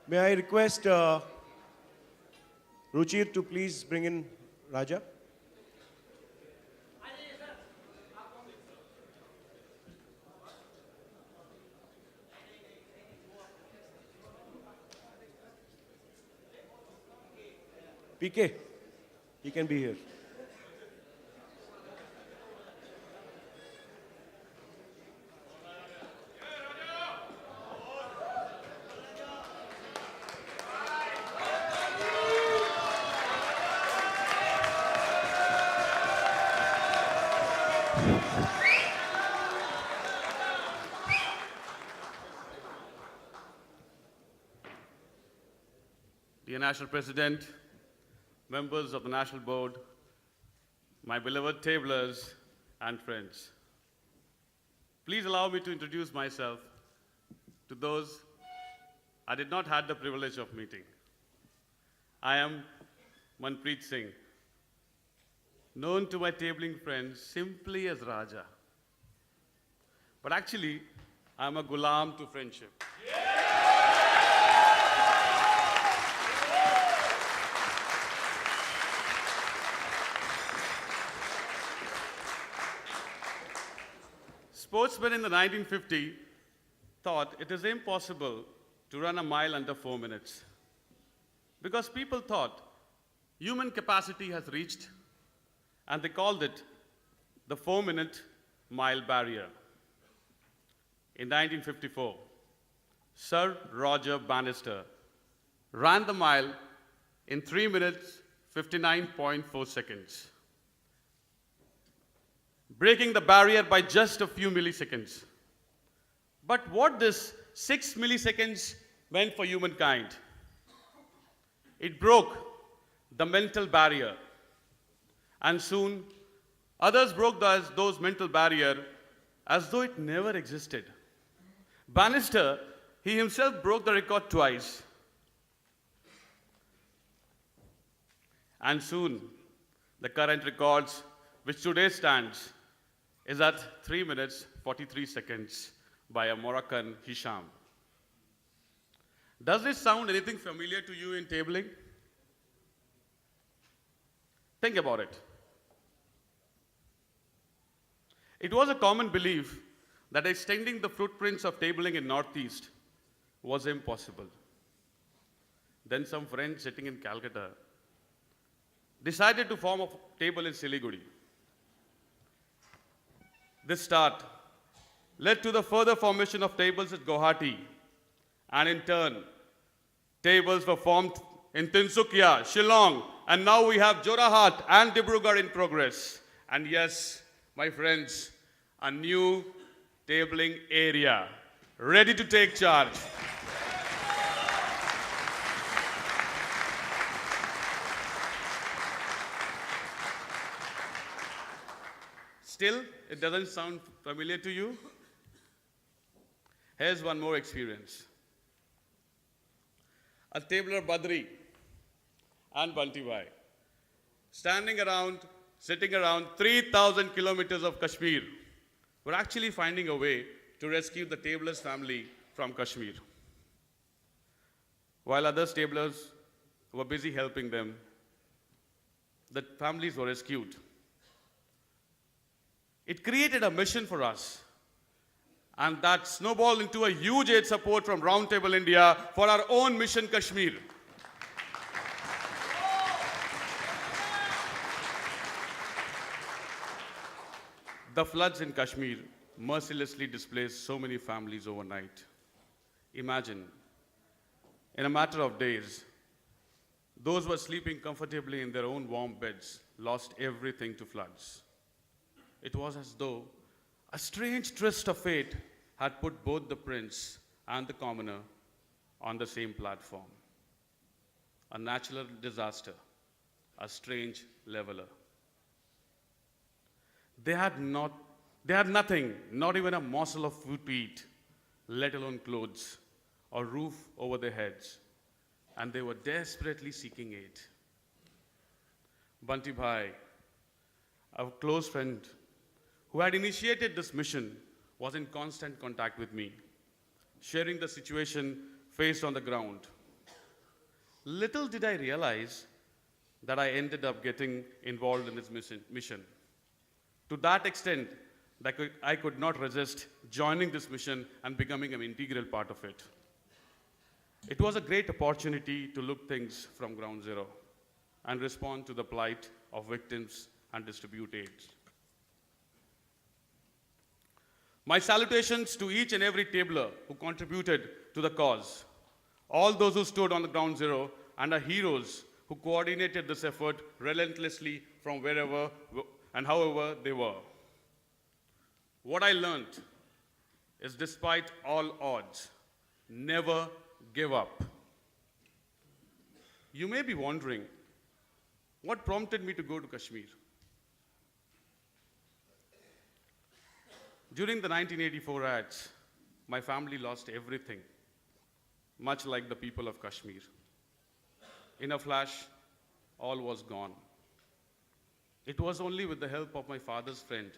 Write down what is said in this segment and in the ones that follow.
May I request Ruchir to please bring in Raja? PK, he can be here. Dear National President, members of the National Board, my beloved tablers and friends, please allow me to introduce myself to those I did not have the privilege of meeting. I am Manpreet Singh, known to my tabling friends simply as Raja. But actually, I'm a gulam to friendship. Sportsmen in the 1950s thought it is impossible to run a mile under 4 minutes because people thought human capacity has reached, and they called it the 4-minute mile barrier. In 1954, Sir Roger Bannister ran the mile in 3 minutes 59.4 seconds, breaking the barrier by just a few milliseconds. But what this 6 milliseconds meant for humankind? It broke the mental barrier. And soon, others broke those mental barriers as though it never existed. Bannister, he himself broke the record twice. And soon, the current records, which today stands, is at 3 minutes 43 seconds by a Moroccan Hisham. Does this sound anything familiar to you in tabling? Think about it. It was a common belief that extending the footprints of tabling in Northeast was impossible. Then some friends sitting in Calcutta decided to form a table in Siliguri. This start led to the further formation of tables at Guwahati, and in turn, tables were formed in Tinsukia, Shillong, and now we have Jorahat and Dibrugarh in progress. And yes, my friends, a new tabling area ready to take charge. Still, it doesn't sound familiar to you? Here's one more experience. A tabler Badri and Bunty Bhai, sitting around 3,000 kilometers of Kashmir, were actually finding a way to rescue the tabler's family from Kashmir. While other tablers were busy helping them, the families were rescued. It created a mission for us, and that snowballed into a huge aid support from Roundtable India for our own mission Kashmir. The floods in Kashmir mercilessly displaced so many families overnight. Imagine, in a matter of days, those who were sleeping comfortably in their own warm beds lost everything to floods. It was as though a strange twist of fate had put both the prince and the commoner on the same platform. A natural disaster, a strange leveler. They had nothing, not even a morsel of food to eat, let alone clothes or roof over their heads, and they were desperately seeking aid. Bunty Bhai, a close friend who had initiated this mission, was in constant contact with me, sharing the situation faced on the ground. Little did I realize that I ended up getting involved in this mission. To that extent, that I could not resist joining this mission and becoming an integral part of it. It was a great opportunity to look things from ground zero and respond to the plight of victims and distribute aid. My salutations to each and every tabler who contributed to the cause, all those who stood on the ground zero, and our heroes who coordinated this effort relentlessly from wherever and however they were. What I learned is, despite all odds, never give up. You may be wondering, what prompted me to go to Kashmir? During the 1984 riots, my family lost everything, much like the people of Kashmir. In a flash, all was gone. It was only with the help of my father's friend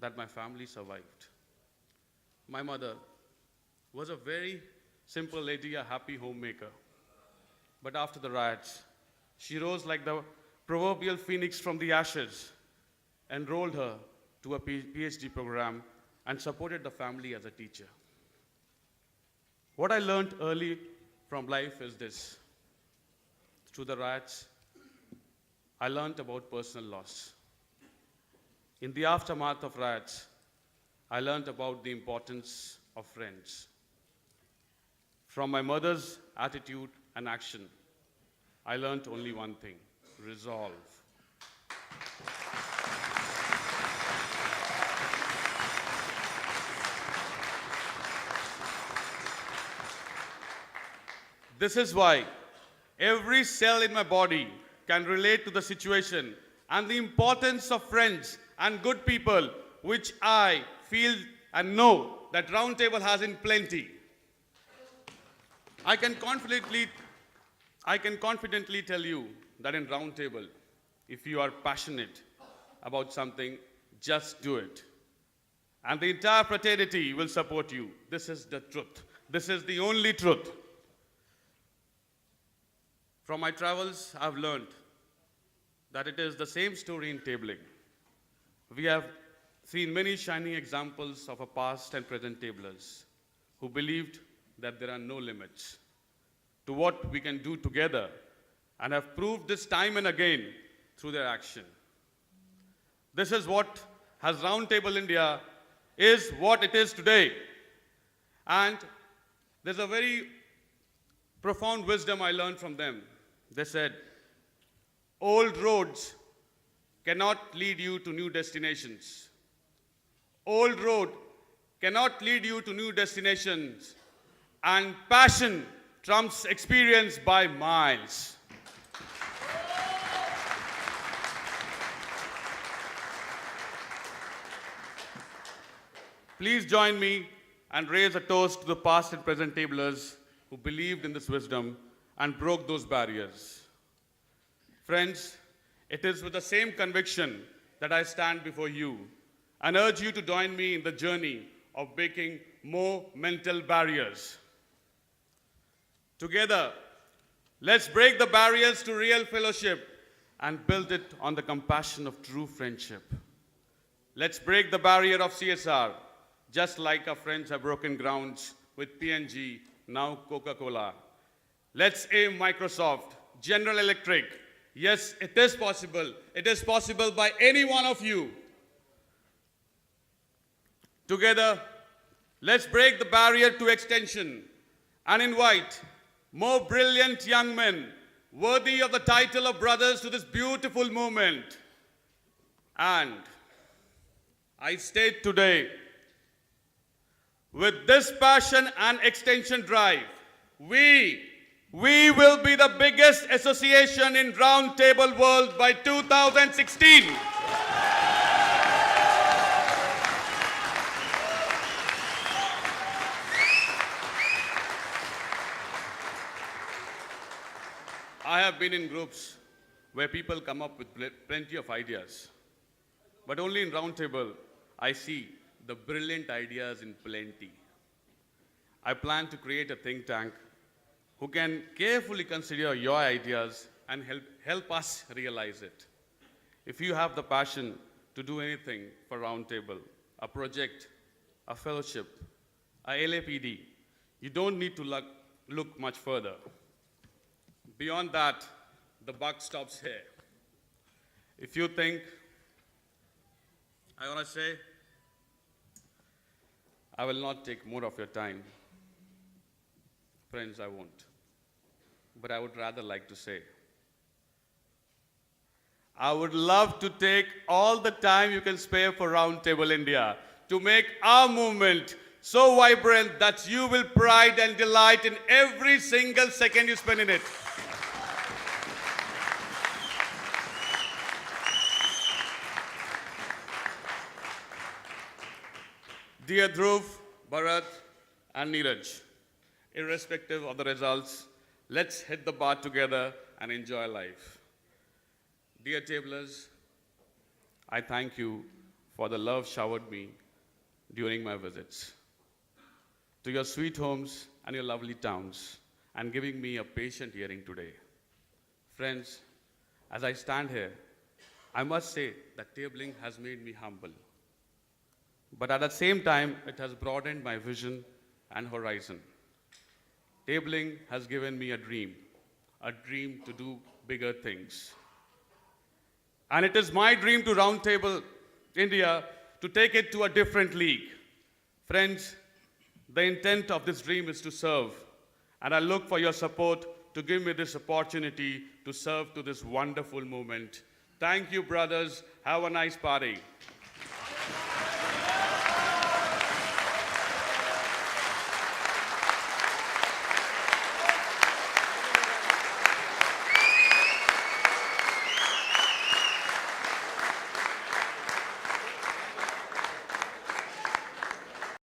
that my family survived. My mother was a very simple lady, a happy homemaker. But after the riots, she rose like the proverbial phoenix from the ashes, enrolled her to a PhD program, and supported the family as a teacher. What I learned early from life is this. Through the riots, I learned about personal loss. In the aftermath of riots, I learned about the importance of friends. From my mother's attitude and action, I learned only one thing: resolve. This is why every cell in my body can relate to the situation and the importance of friends and good people, which I feel and know that Roundtable has in plenty. I can confidently tell you that in Roundtable, if you are passionate about something, just do it. And the entire fraternity will support you. This is the truth. This is the only truth. From my travels, I've learned that it is the same story in tabling. We have seen many shining examples of our past and present tablers who believed that there are no limits to what we can do together, and have proved this time and again through their action. This is what has Roundtable India is what it is today. And there's a very profound wisdom I learned from them. They said, old roads cannot lead you to new destinations. Old road cannot lead you to new destinations. And passion trumps experience by miles. Please join me and raise a toast to the past and present tablers who believed in this wisdom and broke those barriers. Friends, it is with the same conviction that I stand before you and urge you to join me in the journey of breaking more mental barriers. Together, let's break the barriers to real fellowship and build it on the compassion of true friendship. Let's break the barrier of CSR, just like our friends have broken grounds with P&G, now Coca-Cola. Let's aim Microsoft, General Electric. Yes, it is possible. It is possible by any one of you. Together, let's break the barrier to extension and invite more brilliant young men worthy of the title of brothers to this beautiful movement. And I state today, with this passion and extension drive, we will be the biggest association in Roundtable world by 2016. I have been in groups where people come up with plenty of ideas. But only in Roundtable, I see the brilliant ideas in plenty. I plan to create a think tank who can carefully consider your ideas and help us realize it. If you have the passion to do anything for Roundtable, a project, a fellowship, a LAPD, you don't need to look much further. Beyond that, the buck stops here. If you think, I want to say, I will not take more of your time. Friends, I won't. But I would rather like to say, I would love to take all the time you can spare for Roundtable India to make our movement so vibrant that you will pride and delight in every single second you spend in it. Dear Dhruv, Bharat, and Neeraj, irrespective of the results, let's hit the bar together and enjoy life. Dear tablers, I thank you for the love showered me during my visits to your sweet homes and your lovely towns, and giving me a patient hearing today. Friends, as I stand here, I must say that tabling has made me humble. But at the same time, it has broadened my vision and horizon. Tabling has given me a dream to do bigger things. And it is my dream to Roundtable India to take it to a different league. Friends, the intent of this dream is to serve, and I look for your support to give me this opportunity to serve to this wonderful movement. Thank you, brothers. Have a nice party.